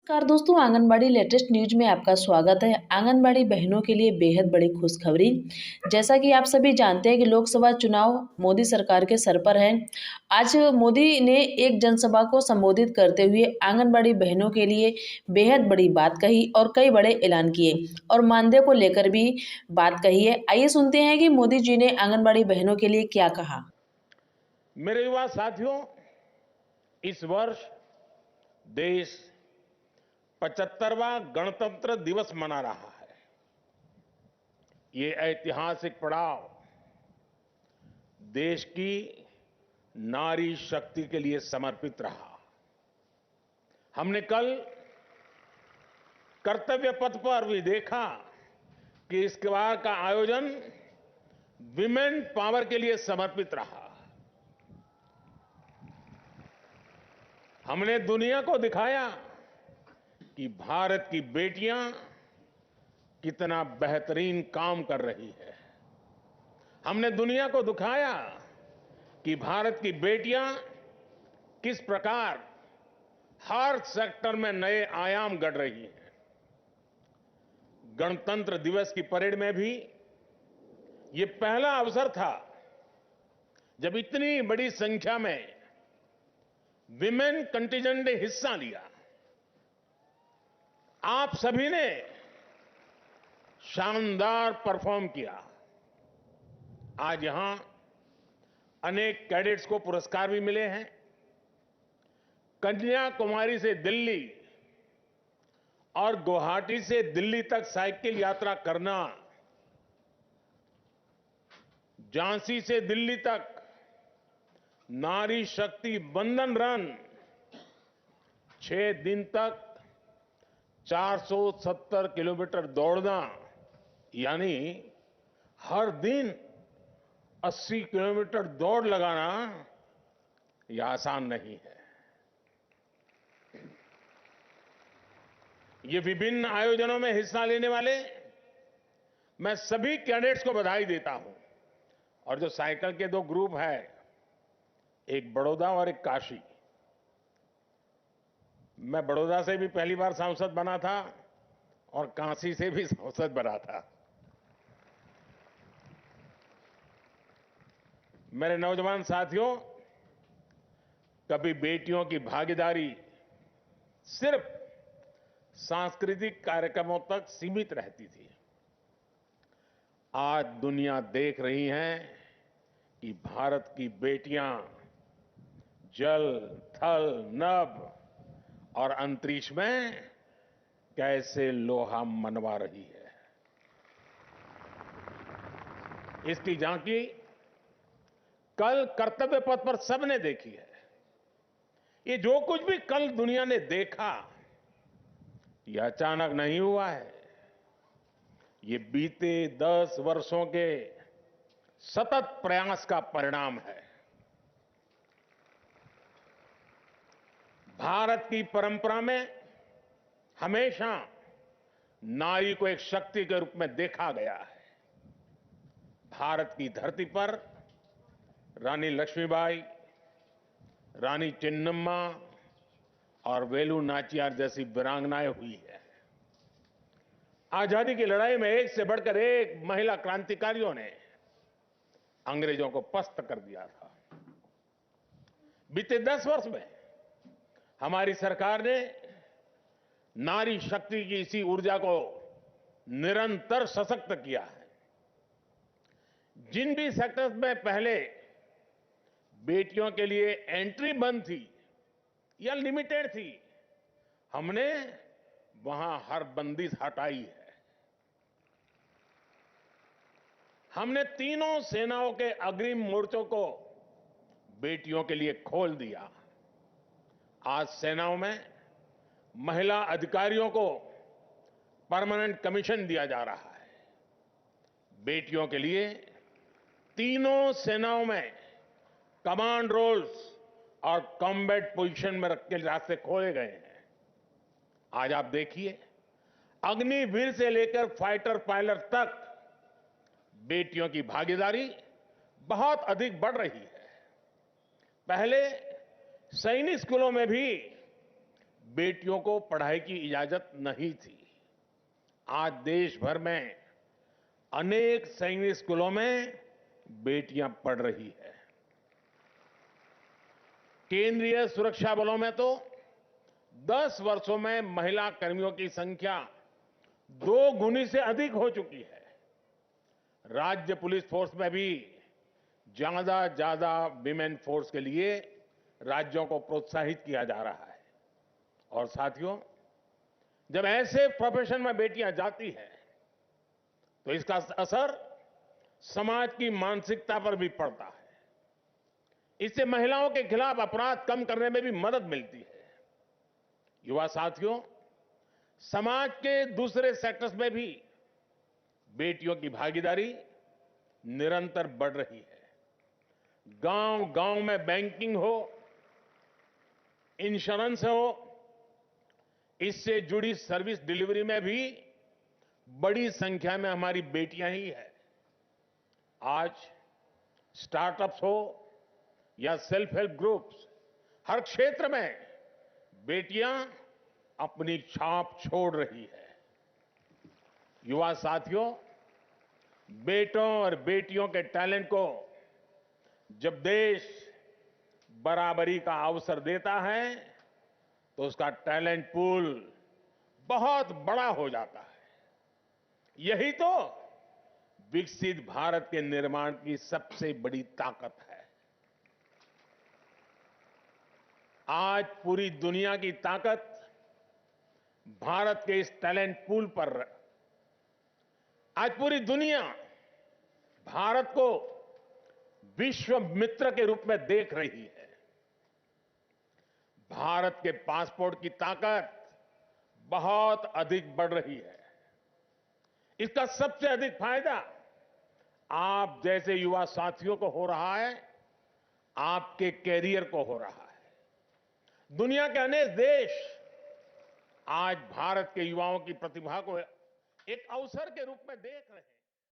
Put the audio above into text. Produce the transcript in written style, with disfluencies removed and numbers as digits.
नमस्कार दोस्तों, anganwadi latest news में आपका स्वागत है। आंगनबाड़ी बहनों के लिए बेहद बड़ी खुशखबरी। जैसा कि आप सभी जानते हैं कि लोकसभा चुनाव मोदी सरकार के सर पर है। आज मोदी ने एक जनसभा को संबोधित करते हुए आंगनबाड़ी बहनों के लिए बेहद बड़ी बात कही और कई बड़े ऐलान किए और मानदेय को लेकर भी बात कही है। आइए सुनते हैं कि मोदी जी ने आंगनबाड़ी बहनों के लिए क्या कहा। मेरे युवा साथियों, इस वर्ष देश 75वां गणतंत्र दिवस मना रहा है। ये ऐतिहासिक पड़ाव देश की नारी शक्ति के लिए समर्पित रहा। हमने कल कर्तव्य पथ पर भी देखा कि इस बार का आयोजन विमेन पावर के लिए समर्पित रहा। हमने दुनिया को दिखाया कि भारत की बेटियां कितना बेहतरीन काम कर रही है। हमने दुनिया को दिखाया कि भारत की बेटियां किस प्रकार हर सेक्टर में नए आयाम गढ़ रही हैं। गणतंत्र दिवस की परेड में भी ये पहला अवसर था जब इतनी बड़ी संख्या में विमेन कंटिजेंट ने हिस्सा लिया। आप सभी ने शानदार परफॉर्म किया। आज यहां अनेक कैडेट्स को पुरस्कार भी मिले हैं। कन्याकुमारी से दिल्ली और गुवाहाटी से दिल्ली तक साइकिल यात्रा करना, झांसी से दिल्ली तक नारी शक्ति बंधन रन, 6 दिन तक 470 किलोमीटर दौड़ना, यानी हर दिन 80 किलोमीटर दौड़ लगाना, यह आसान नहीं है। ये विभिन्न आयोजनों में हिस्सा लेने वाले मैं सभी कैडेट्स को बधाई देता हूं। और जो साइकिल के 2 ग्रुप है, एक बड़ौदा और एक काशी। मैं बड़ौदा से भी पहली बार सांसद बना था और काशी से भी सांसद बना था। मेरे नौजवान साथियों, कभी बेटियों की भागीदारी सिर्फ सांस्कृतिक कार्यक्रमों तक सीमित रहती थी। आज दुनिया देख रही है कि भारत की बेटियां जल, थल, नभ और अंतरिक्ष में कैसे लोहा मनवा रही है। इसकी झांकी कल कर्तव्य पथ पर सबने देखी है। ये जो कुछ भी कल दुनिया ने देखा, यह अचानक नहीं हुआ है। ये बीते 10 वर्षों के सतत प्रयास का परिणाम है। भारत की परंपरा में हमेशा नारी को एक शक्ति के रूप में देखा गया है। भारत की धरती पर रानी लक्ष्मीबाई, रानी चेन्नम्मा और वेलु नाचियार जैसी वीरांगनाएं हुई है। आजादी की लड़ाई में एक से बढ़कर एक महिला क्रांतिकारियों ने अंग्रेजों को पस्त कर दिया था। बीते 10 वर्ष में हमारी सरकार ने नारी शक्ति की इसी ऊर्जा को निरंतर सशक्त किया है। जिन भी सेक्टर्स में पहले बेटियों के लिए एंट्री बंद थी या लिमिटेड थी, हमने वहां हर बंदिश हटाई है। हमने तीनों सेनाओं के अग्रिम मोर्चों को बेटियों के लिए खोल दिया। आज सेनाओं में महिला अधिकारियों को परमानेंट कमीशन दिया जा रहा है। बेटियों के लिए तीनों सेनाओं में कमांड रोल्स और कॉम्बैट पोजीशन में रख के रास्ते खोले गए हैं। आज आप देखिए, अग्निवीर से लेकर फाइटर पायलट तक बेटियों की भागीदारी बहुत अधिक बढ़ रही है। पहले सैनिक स्कूलों में भी बेटियों को पढ़ाई की इजाजत नहीं थी। आज देश भर में अनेक सैनिक स्कूलों में बेटियां पढ़ रही है। केंद्रीय सुरक्षा बलों में तो 10 वर्षों में महिला कर्मियों की संख्या 2 गुनी से अधिक हो चुकी है। राज्य पुलिस फोर्स में भी ज्यादा विमेन फोर्स के लिए राज्यों को प्रोत्साहित किया जा रहा है। और साथियों, जब ऐसे प्रोफेशन में बेटियां जाती हैं तो इसका असर समाज की मानसिकता पर भी पड़ता है। इससे महिलाओं के खिलाफ अपराध कम करने में भी मदद मिलती है। युवा साथियों, समाज के दूसरे सेक्टर्स में भी बेटियों की भागीदारी निरंतर बढ़ रही है। गांव-गांव में बैंकिंग हो, इंश्योरेंस हो, इससे जुड़ी सर्विस डिलीवरी में भी बड़ी संख्या में हमारी बेटियां ही हैं। आज स्टार्टअप्स हो या सेल्फ हेल्प ग्रुप्स, हर क्षेत्र में बेटियां अपनी छाप छोड़ रही है। युवा साथियों, बेटों और बेटियों के टैलेंट को जब देश बराबरी का अवसर देता है तो उसका टैलेंट पूल बहुत बड़ा हो जाता है। यही तो विकसित भारत के निर्माण की सबसे बड़ी ताकत है। आज पूरी दुनिया की ताकत भारत के इस टैलेंट पूल पर है। आज पूरी दुनिया भारत को विश्व मित्र के रूप में देख रही है। भारत के पासपोर्ट की ताकत बहुत अधिक बढ़ रही है। इसका सबसे अधिक फायदा आप जैसे युवा साथियों को हो रहा है, आपके कैरियर को हो रहा है। दुनिया के अनेक देश आज भारत के युवाओं की प्रतिभा को एक अवसर के रूप में देख रहे हैं।